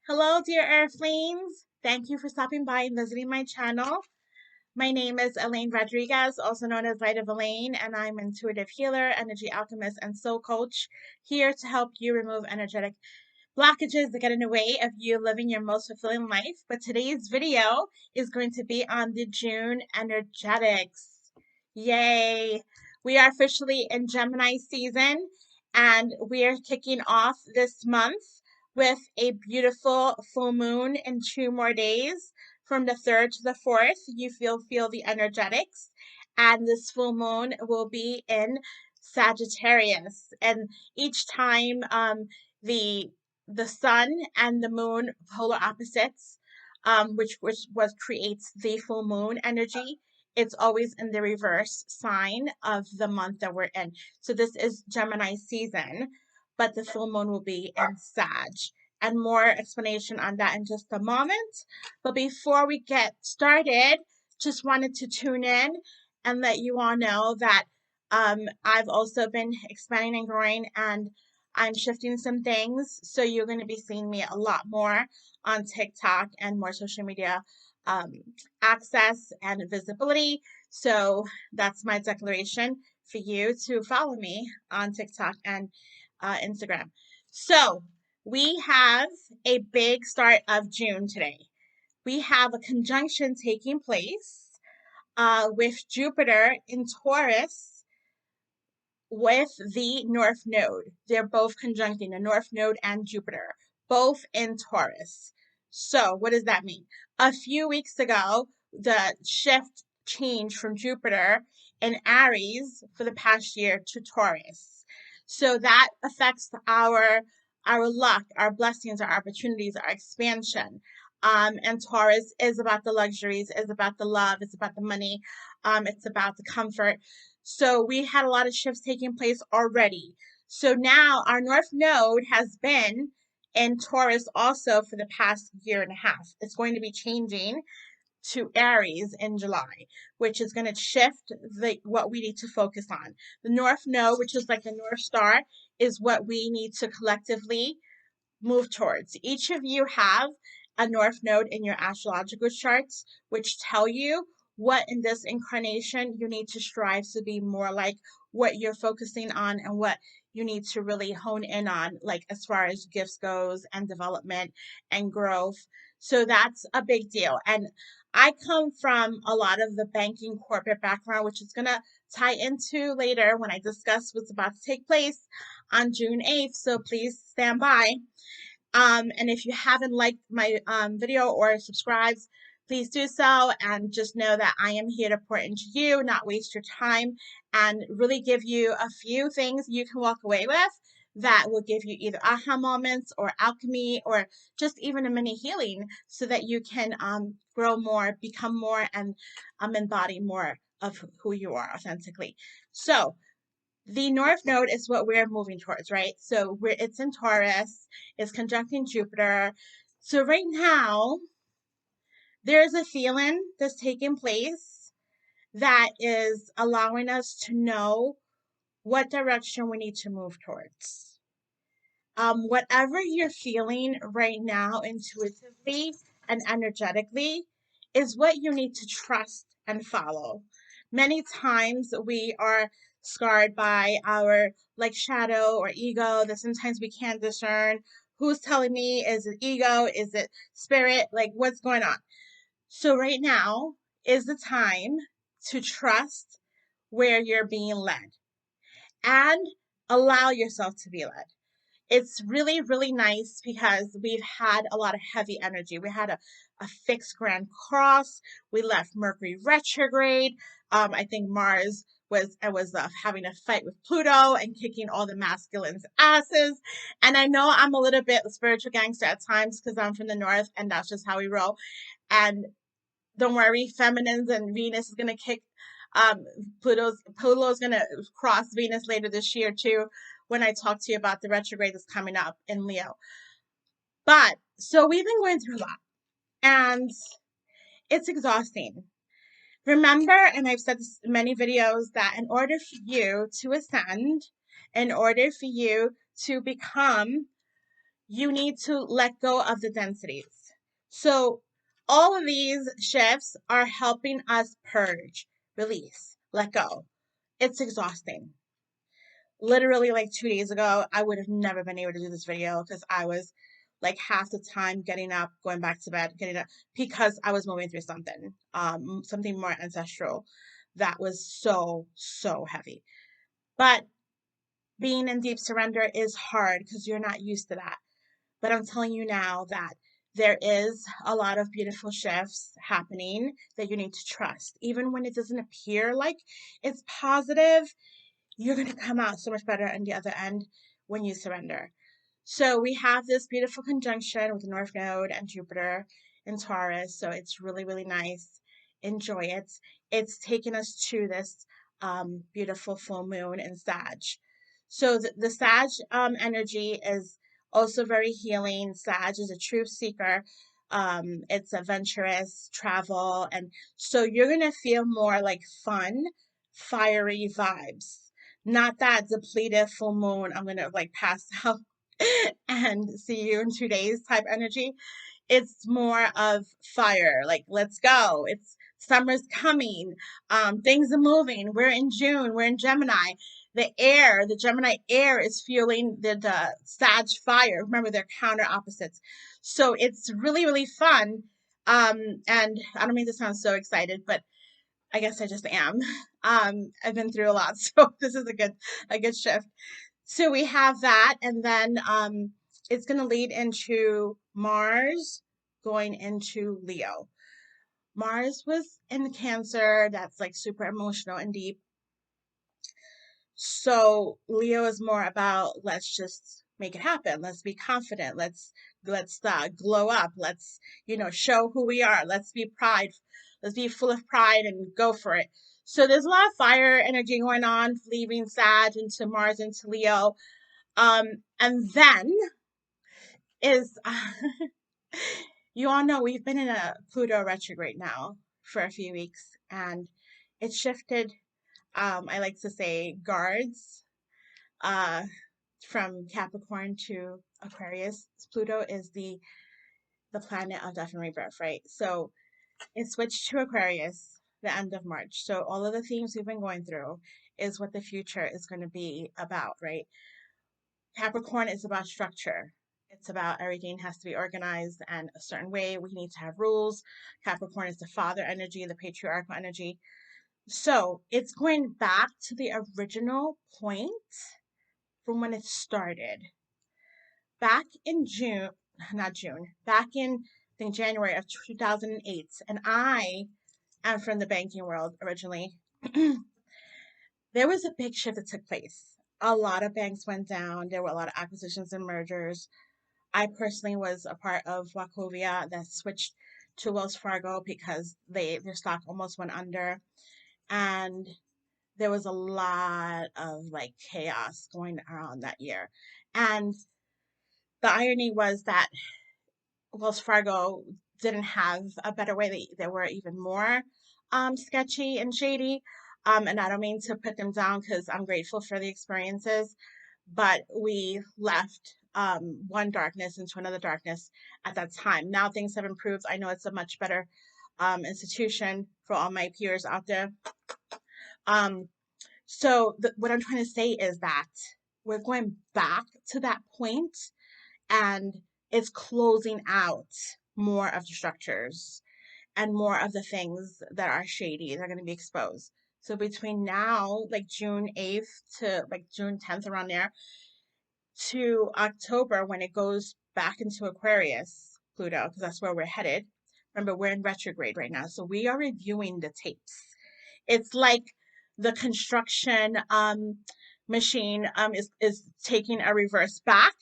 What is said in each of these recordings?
Hello, dear Earthlings. Thank you for stopping by and visiting my channel. My name is Elaine Rodriguez, also known as Light of Elaine, and I'm an intuitive healer, energy alchemist, and soul coach here to help you remove energetic blockages that get in the way of you living your most fulfilling life. But today's video is going to be on the June energetics. Yay! We are officially in Gemini season, and we are kicking off this month with a beautiful full moon in 2 more days. From the 3rd to the 4th, you feel the energetics, and this full moon will be in Sagittarius. And each time the sun and the moon polar opposites, which was creates the full moon energy. It's always in the reverse sign of the month that we're in. So this is Gemini season, but the full moon will be in Sag. And more explanation on that in just a moment. But before we get started, just wanted to tune in and let you all know that I've also been expanding and growing, and I'm shifting some things. So you're going to be seeing me a lot more on TikTok and more social media um, access and visibility. So that's my declaration for you to follow me on TikTok and Instagram. So we have a big start of June today. We have a conjunction taking place with Jupiter in Taurus with the North Node. They're both conjuncting the North Node and Jupiter, both in Taurus. So, what does that mean? A few weeks ago, the shift changed from Jupiter in Aries for the past year to Taurus. So that affects our luck, our blessings, our opportunities, our expansion. And Taurus is about the luxuries, is about the love, it's about the money, it's about the comfort. So we had a lot of shifts taking place already. So now our North Node has been in Taurus also for the past year and a half. It's going to be changing to Aries in July, which is going to shift what we need to focus on. The North Node, which is like the North Star, is what we need to collectively move towards. Each of you have a North Node in your astrological charts, which tell you what in this incarnation you need to strive to be more like, what you're focusing on, and what you need to really hone in on, like as far as gifts goes and development and growth. So that's a big deal. And I come from a lot of the banking corporate background, which is going to tie into later when I discuss what's about to take place on June 8th. So please stand by. And if you haven't liked my video or subscribed, please do so. And just know that I am here to pour into you, not waste your time, and really give you a few things you can walk away with that will give you either aha moments or alchemy or just even a mini healing so that you can grow more, become more, and embody more of who you are authentically. So the North Node is what we're moving towards, right? So it's in Taurus, it's conjuncting Jupiter. So right now, there's a feeling that's taking place that is allowing us to know what direction we need to move towards. Whatever you're feeling right now intuitively and energetically is what you need to trust and follow. Many times we are scarred by our like shadow or ego that sometimes we can't discern who's telling me. Is it ego? Is it spirit? Like, what's going on? So right now is the time to trust where you're being led and allow yourself to be led. It's really, really nice because we've had a lot of heavy energy. We had a fixed grand cross. We left Mercury retrograde. I think Mars was having a fight with Pluto and kicking all the masculines' asses. And I know I'm a little bit spiritual gangster at times because I'm from the north and that's just how we roll. And don't worry, feminines and Venus is gonna kick. Pluto's gonna cross Venus later this year too, when I talk to you about the retrograde that's coming up in Leo. But so we've been going through a lot, and it's exhausting. Remember, and I've said this in many videos, that in order for you to ascend, in order for you to become you need to let go of the densities. So all of these shifts are helping us purge, release, let go. It's exhausting. Literally like 2 days ago, I would have never been able to do this video because I was like half the time getting up, going back to bed, getting up because I was moving through something more ancestral that was so heavy. But being in deep surrender is hard because you're not used to that. But I'm telling you now that there is a lot of beautiful shifts happening that you need to trust. Even when it doesn't appear like it's positive, you're going to come out so much better on the other end when you surrender. So we have this beautiful conjunction with the North Node and Jupiter in Taurus. So it's really nice. Enjoy it. It's taken us to this beautiful full moon in Sag. So the Sag energy is also very healing. Sag is a truth seeker. It's adventurous, travel, and so you're gonna feel more like fun, fiery vibes. Not that depleted full moon, I'm gonna like pass out and see you in 2 days type energy. It's more of fire, like let's go. It's summer's coming. Things are moving. We're in June. We're in Gemini. The Gemini air is fueling the Sag fire. Remember, they're counter opposites. So it's really fun. And I don't mean to sound so excited, but I guess I just am. I've been through a lot, so this is a good shift. So we have that, and then it's going to lead into Mars going into Leo. Mars was in Cancer, that's like super emotional and deep. So Leo is more about let's just make it happen. Let's be confident. Let's glow up. Let's show who we are. Let's be pride. Let's be full of pride and go for it. So there's a lot of fire energy going on, leaving Sag into Mars into Leo. And then is you all know we've been in a Pluto retrograde now for a few weeks, and it shifted. I like to say guards uh, from Capricorn to Aquarius. Pluto is the planet of death and rebirth, right? So it switched to Aquarius the end of March. So all of the themes we've been going through is what the future is going to be about, right? Capricorn is about structure. It's about everything has to be organized and a certain way. We need to have rules. Capricorn is the father energy, the patriarchal energy. So it's going back to the original point from when it started. Back in June, not June, back in I think January of 2008, and I am from the banking world originally. There was a big shift that took place. A lot of banks went down. There were a lot of acquisitions and mergers. I personally was a part of Wachovia that switched to Wells Fargo because their stock almost went under, and there was a lot of like chaos going around that year. And the irony was that Wells Fargo didn't have a better way. They were even more sketchy and shady. And I don't mean to put them down because I'm grateful for the experiences, but we left one darkness into another darkness at that time. Now things have improved. I know it's a much better institution for all my peers out there. What I'm trying to say is that we're going back to that point, and it's closing out more of the structures and more of the things that are shady. They're going to be exposed. So between now, like June 8th to like June 10th, around there, to October, when it goes back into Aquarius, Pluto, because that's where we're headed. Remember, we're in retrograde right now. So we are reviewing the tapes. It's like the construction machine is taking a reverse back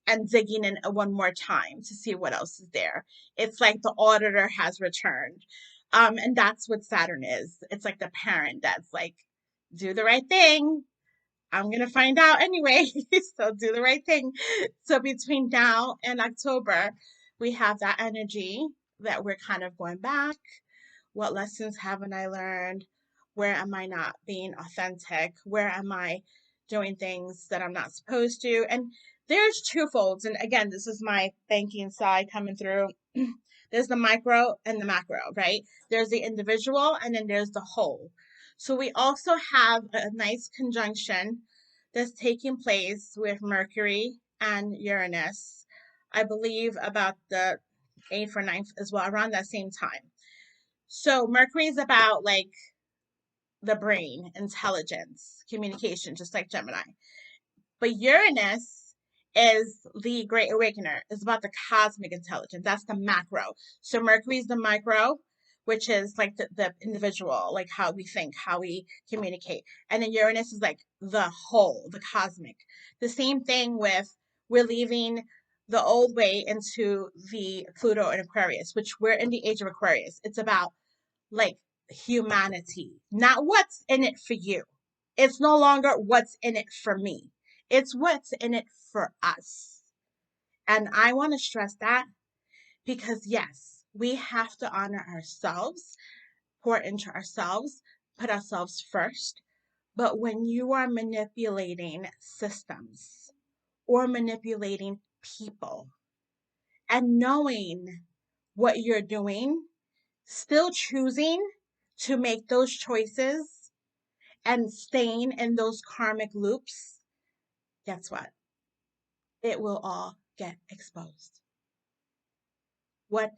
and digging in one more time to see what else is there. It's like the auditor has returned. And that's what Saturn is. It's like the parent that's like, do the right thing. I'm going to find out anyway. So do the right thing. So between now and October, we have that energy that we're kind of going back. What lessons haven't I learned? Where am I not being authentic? Where am I doing things that I'm not supposed to? And there's two folds. And again, this is my thinking side coming through. There's the micro and the macro, right? There's the individual and then there's the whole. So we also have a nice conjunction that's taking place with Mercury and Uranus, I believe about the 8th or 9th as well, around that same time. So Mercury is about like the brain, intelligence, communication, just like Gemini. But Uranus is the great awakener. It's about the cosmic intelligence. That's the macro. So Mercury is the micro, which is like the individual, like how we think, how we communicate. And then Uranus is like the whole, the cosmic. The same thing with we're leaving the old way into the Pluto and Aquarius, which we're in the age of Aquarius. It's about like humanity, not what's in it for you. It's no longer what's in it for me. It's what's in it for us. And I want to stress that because, yes, we have to honor ourselves, pour into ourselves, put ourselves first. But when you are manipulating systems or manipulating people and knowing what you're doing, still choosing to make those choices and staying in those karmic loops, guess what? It will all get exposed. What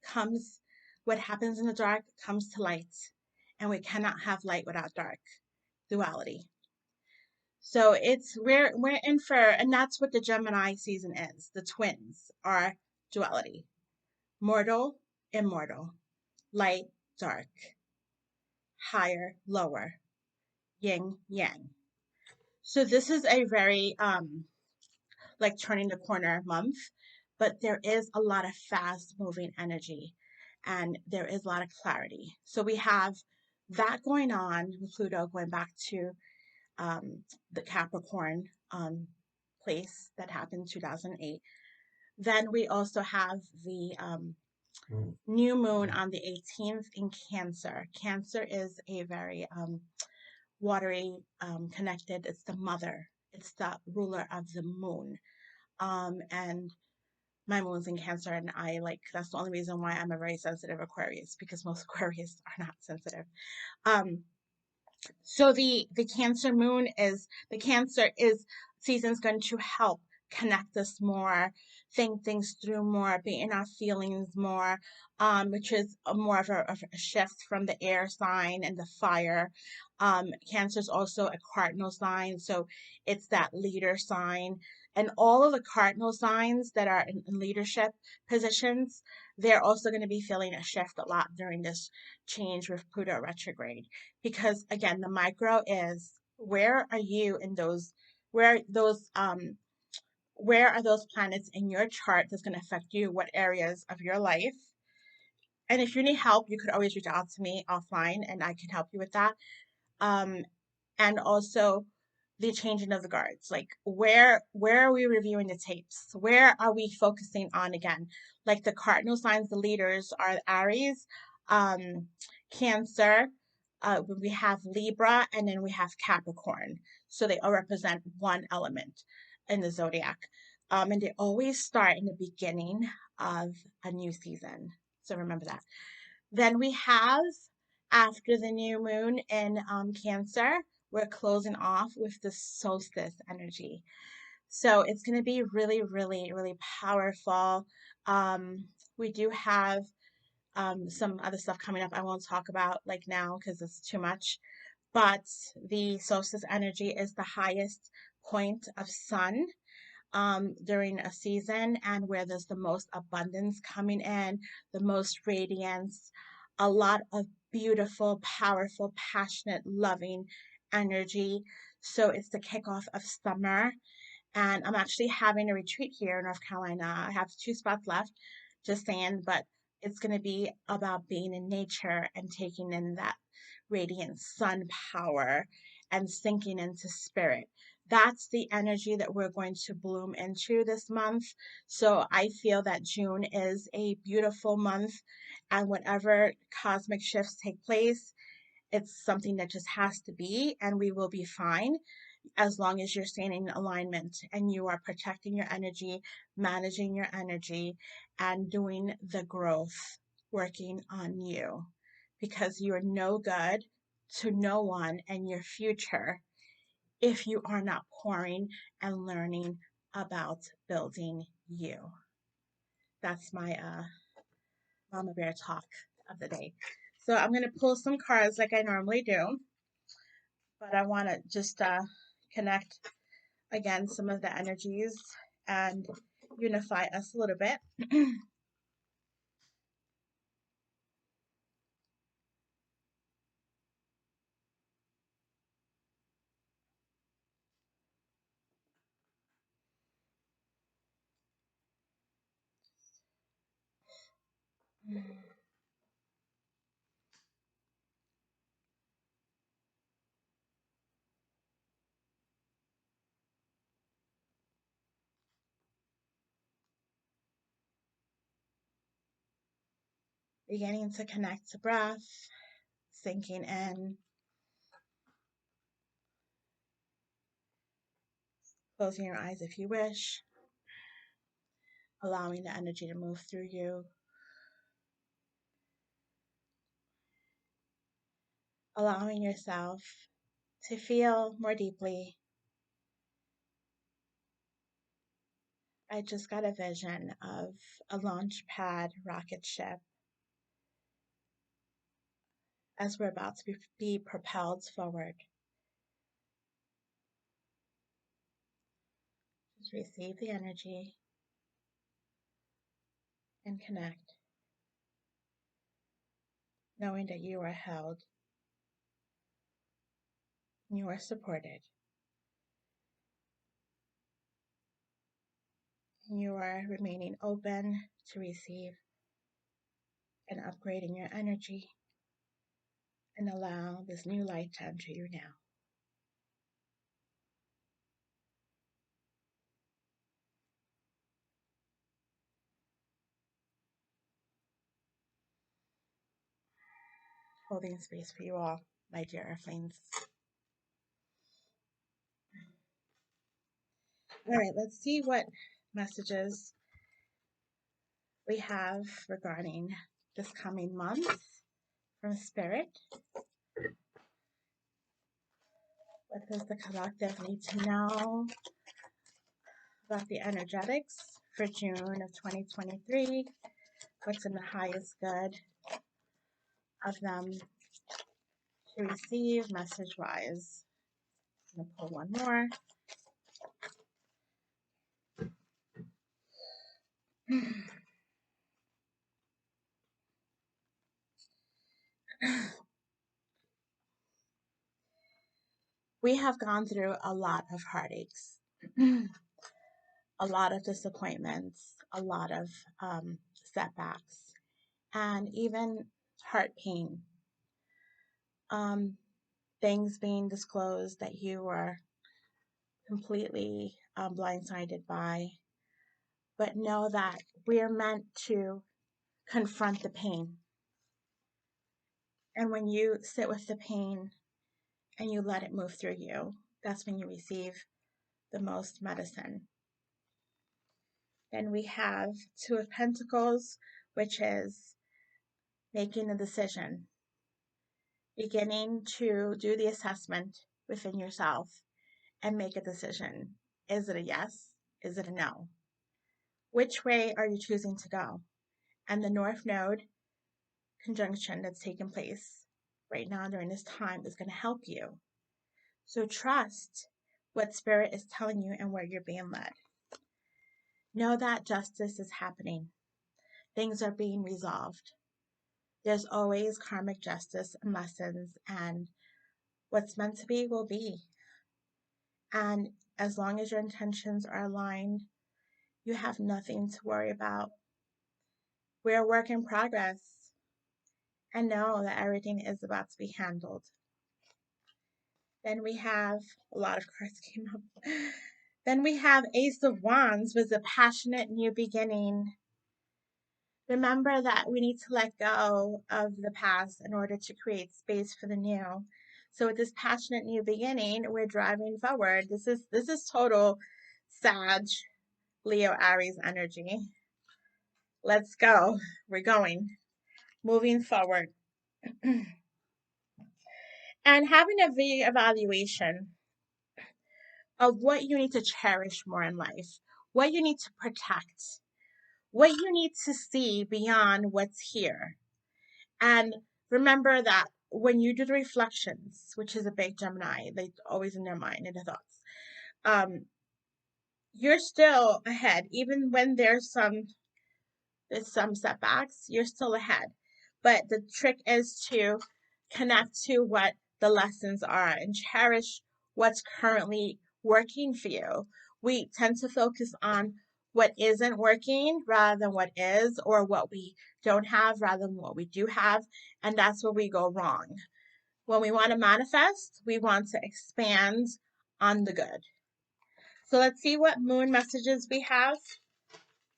comes, what happens in the dark comes to light, and we cannot have light without dark. Duality. So we're in for, and that's what the Gemini season is. The twins are duality. Mortal, immortal. Light, dark. Higher, lower. Yin, yang. So this is a very like turning the corner month, but there is a lot of fast moving energy and there is a lot of clarity. So we have that going on with Pluto going back to the Capricorn place that happened in 2008. Then we also have the new moon on the 18th in Cancer. Cancer is a very watery, connected. It's the mother. It's the ruler of the moon. And my moon's in Cancer, and I like that's the only reason why I'm a very sensitive Aquarius because most Aquarius are not sensitive. So the Cancer moon is the Cancer is season's going to help connect us more, think things through more, be in our feelings more, which is more of a shift from the air sign and the fire. Cancer is also a cardinal sign, so it's that leader sign. And all of the cardinal signs that are in leadership positions, they're also going to be feeling a shift a lot during this change with Pluto retrograde. Because again, the micro is where are you in those where are those planets in your chart that's going to affect you, what areas of your life. And if you need help, you could always reach out to me offline and I can help you with that. Um, and also the changing of the guards, like where are we reviewing the tapes, where are we focusing on again, like the cardinal signs, the leaders are Aries, Cancer, we have Libra, and then we have Capricorn, so they all represent one element in the zodiac, and they always start in the beginning of a new season, so remember that. Then we have, after the new moon in Cancer, we're closing off with the solstice energy. So it's going to be really, really, really powerful. We do have some other stuff coming up I won't talk about like now because it's too much. But the solstice energy is the highest point of sun during a season and where there's the most abundance coming in, the most radiance, a lot of beautiful, powerful, passionate, loving energy. So it's the kickoff of summer. And I'm actually having a retreat here in North Carolina. I have 2 spots left, just saying, but it's going to be about being in nature and taking in that radiant sun power and sinking into spirit. That's the energy that we're going to bloom into this month. So I feel that June is a beautiful month, and whatever cosmic shifts take place, it's something that just has to be, and we will be fine. as long as you're staying in alignment and you are protecting your energy, managing your energy, and doing the growth, working on you, because you are no good to no one and your future if you are not pouring and learning about building you. That's my Mama Bear talk of the day. So I'm going to pull some cards like I normally do, but I want to just connect again some of the energies and unify us a little bit. Beginning to connect to breath, sinking in, closing your eyes if you wish, allowing the energy to move through you, allowing yourself to feel more deeply. I just got a vision of a launch pad rocket ship as we're about to be propelled forward. Just receive the energy and connect, knowing that you are held, you are supported, and you are remaining open to receive and upgrading your energy and allow this new light to enter you now. Holding space for you all, my dear Earthlings. All right, let's see what messages we have regarding this coming month from Spirit. What does the collective need to know about the energetics for June of 2023? What's in the highest good of them to receive message-wise? I'm going to pull one more. We have gone through a lot of heartaches, a lot of disappointments, a lot of setbacks, and even heart pain. Things being disclosed that you were completely blindsided by. But know that we're meant to confront the pain. And when you sit with the pain and you let it move through you, that's when you receive the most medicine. Then we have Two of Pentacles, which is making a decision, beginning to do the assessment within yourself and make a decision. Is it a yes? Is it a no? Which way are you choosing to go? And the North Node conjunction that's taking place right now during this time is going to help you. So trust what Spirit is telling you and where you're being led. Know that justice is happening. Things are being resolved. There's always karmic justice and lessons, and what's meant to be will be. And as long as your intentions are aligned, you have nothing to worry about. We're a work in progress, and know that everything is about to be handled. Then we have a lot of cards came up. Then we have Ace of Wands with a passionate new beginning. Remember that we need to let go of the past in order to create space for the new. So with this passionate new beginning, we're driving forward. This is total Sag, Leo, Aries energy. Let's go. We're going, moving forward. And having a evaluation of what you need to cherish more in life, what you need to protect, what you need to see beyond what's here. And remember that when you do the reflections, which is a big Gemini, they always in their mind and their thoughts, you're still ahead, even when there's some setbacks, you're still ahead. But the trick is to connect to what the lessons are and cherish what's currently working for you. We tend to focus on what isn't working rather than what is, or what we don't have rather than what we do have. And that's where we go wrong. When we want to manifest, we want to expand on the good. So let's see what moon messages we have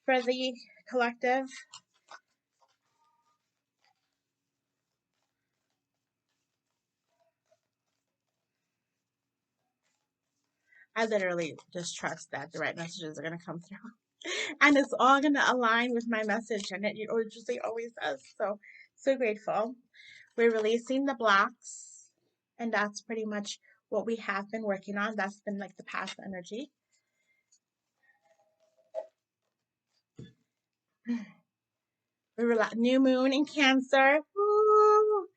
for the collective. I literally just trust that the right messages are going to come through. And it's all going to align with my message. And it usually always does. So grateful. We're releasing the blocks. And that's pretty much what we have been working on. That's been like the past energy. New moon in Cancer. Woo!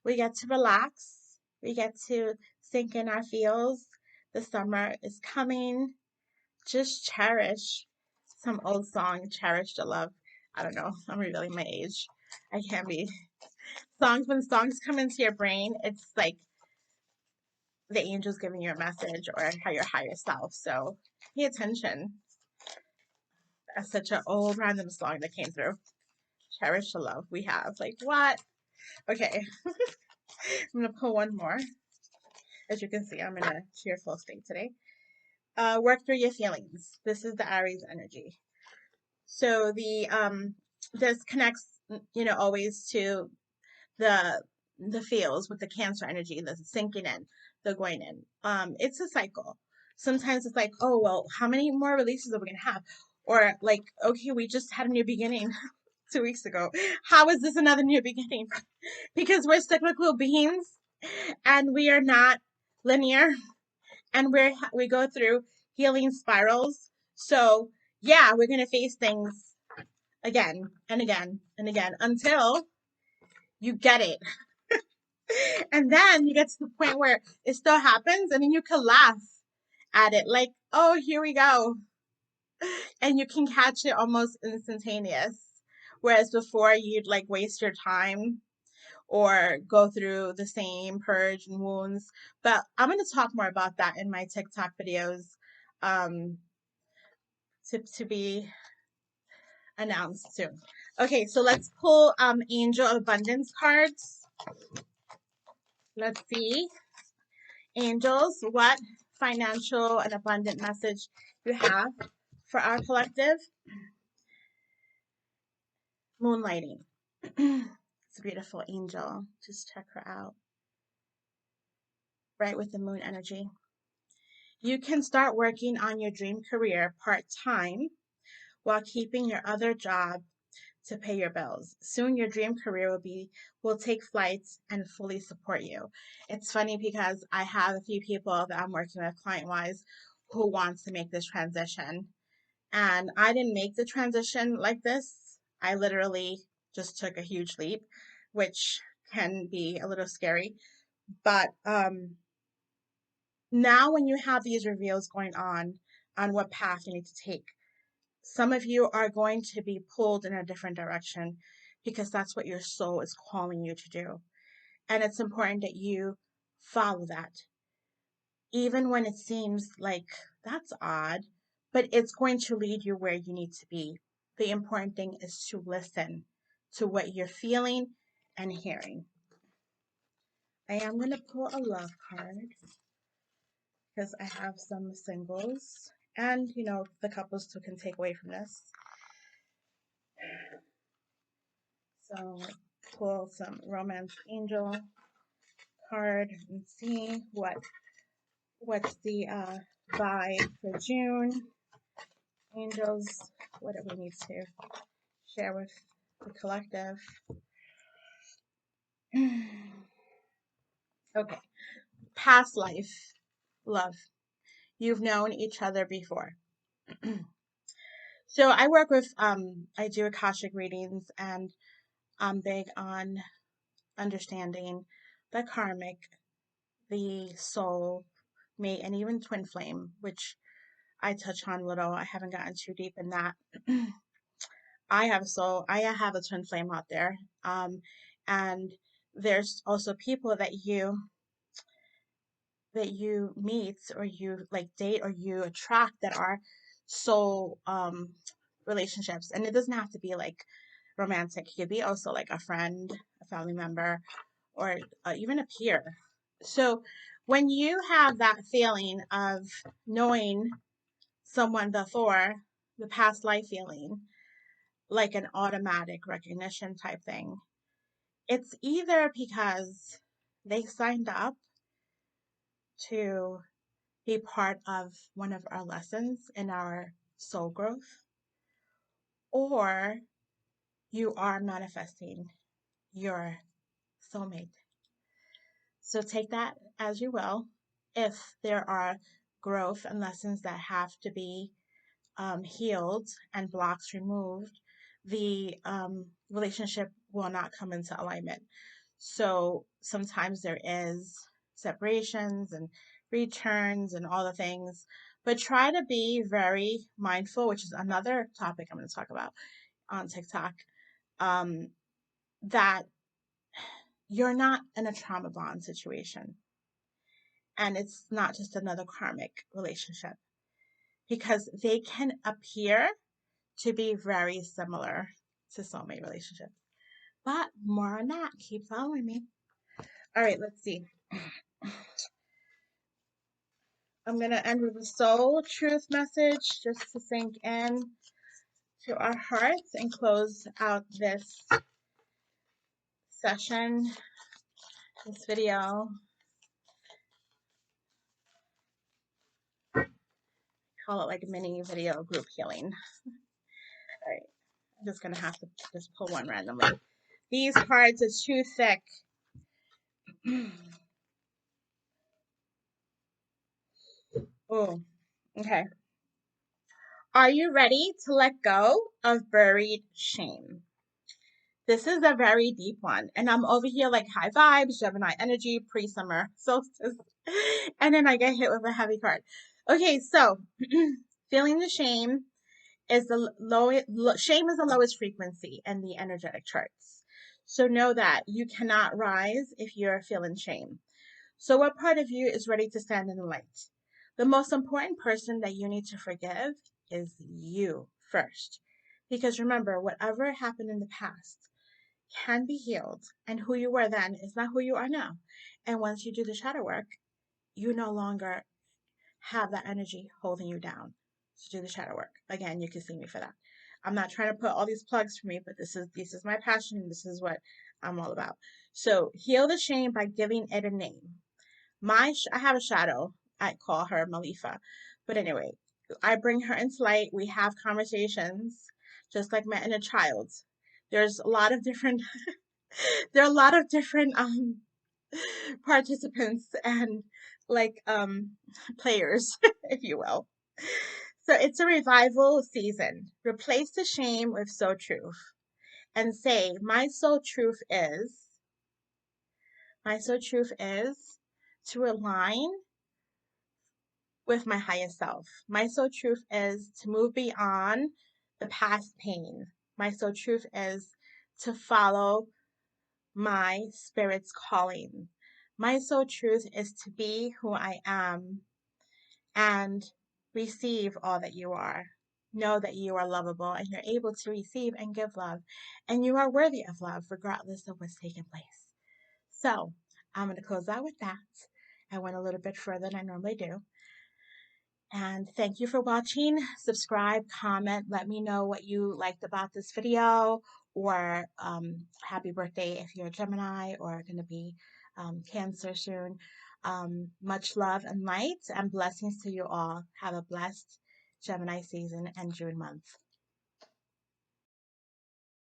We get to relax. We get to sink in our feels. The summer is coming. Just cherish some old song, Cherish the Love. I don't know. I'm revealing my age. I can't be. When songs come into your brain, it's like the angels giving you a message or your higher self. So pay attention. That's such an old random song that came through. Cherish the love we have. Like, what? Okay. I'm going to pull one more. As you can see, I'm in a cheerful state today. Work through your feelings. This is the Aries energy. So this connects, always to the feels with the Cancer energy, the sinking in, the going in. It's a cycle. Sometimes it's like, oh well, how many more releases are we gonna have? Or like, okay, we just had a new beginning 2 weeks ago. How is this another new beginning? Because we're cyclical beings and we are not linear, and we go through healing spirals. So yeah, we're gonna face things again and again and again until you get it. And then you get to the point where it still happens, and then you can laugh at it like, oh, here we go. And you can catch it almost instantaneous. Whereas before you'd like waste your time or go through the same purge and wounds. But I'm going to talk more about that in my TikTok videos, um, to be announced soon. Okay, so let's pull Angel Abundance cards. Let's see. Angels, what financial and abundant message you have for our collective? Moonlighting. It's a beautiful angel. Just check her out. Right with the moon energy. You can start working on your dream career part-time while keeping your other job to pay your bills. Soon your dream career will take flights and fully support you. It's funny because I have a few people that I'm working with client-wise who wants to make this transition. And I didn't make the transition like this. I literally just took a huge leap, which can be a little scary. But now when you have these reveals going on what path you need to take, some of you are going to be pulled in a different direction because that's what your soul is calling you to do. And it's important that you follow that. Even when it seems like that's odd, but it's going to lead you where you need to be. The important thing is to listen to what you're feeling and hearing. I am going to pull a love card because I have some singles and, the couples too can take away from this. So pull some romance angel card and see what's the vibe for June. Angels, what do we need to share with the collective? Okay. Past life, love. You've known each other before. So I work with I do Akashic readings, and I'm big on understanding the karmic, the soul mate, and even twin flame, which I touch on a little. I haven't gotten too deep in that. I have a twin flame out there. And there's also people that you meet or you like date or you attract that are soul relationships. And it doesn't have to be like romantic. It could be also like a friend, a family member, or even a peer. So when you have that feeling of knowing someone before, the past life feeling, like an automatic recognition type thing, it's either because they signed up to be part of one of our lessons in our soul growth, or you are manifesting your soulmate. So take that as you will. If there are growth and lessons that have to be healed and blocks removed, the relationship will not come into alignment. So sometimes there is separations and returns and all the things, but try to be very mindful, which is another topic I'm going to talk about on TikTok, um, that you're not in a trauma bond situation. And it's not just another karmic relationship because they can appear to be very similar to soulmate relationships. But more on that. Keep following me. All right, let's see. I'm going to end with a soul truth message just to sink in to our hearts and close out this session, this video. Call it like a mini video group healing. All right, I'm just going to have to just pull one randomly. These cards are too thick. Oh, okay. Are you ready to let go of buried shame? This is a very deep one. And I'm over here like high vibes, Gemini energy, pre-summer solstice. And then I get hit with a heavy card. Okay, so feeling the shame is shame is the lowest frequency in the energetic charts. So know that you cannot rise if you're feeling shame. So what part of you is ready to stand in the light? The most important person that you need to forgive is you first. Because remember, whatever happened in the past can be healed, and who you were then is not who you are now. And once you do the shadow work, you no longer have that energy holding you down. So do the shadow work. Again, you can see me for that. I'm not trying to put all these plugs for me, but this is my passion, and this is what I'm all about. So heal the shame by giving it a name. I have a shadow. I call her Malifa. But anyway, I bring her into light. We have conversations, just like my inner child. There's a lot of different there are a lot of different participants and like players, if you will. So it's a revival season. Replace the shame with soul truth and say, my soul truth is to align with my highest self. My soul truth is to move beyond the past pain. My soul truth is to follow my spirit's calling. My soul truth is to be who I am and receive all that you are. Know that you are lovable and you're able to receive and give love, and you are worthy of love regardless of what's taking place. So I'm going to close out with that. I went a little bit further than I normally do. And thank you for watching. Subscribe, comment, let me know what you liked about this video, or happy birthday if you're a Gemini or going to be Cancer soon. Much love and light and blessings to you all. Have a blessed Gemini season and June month.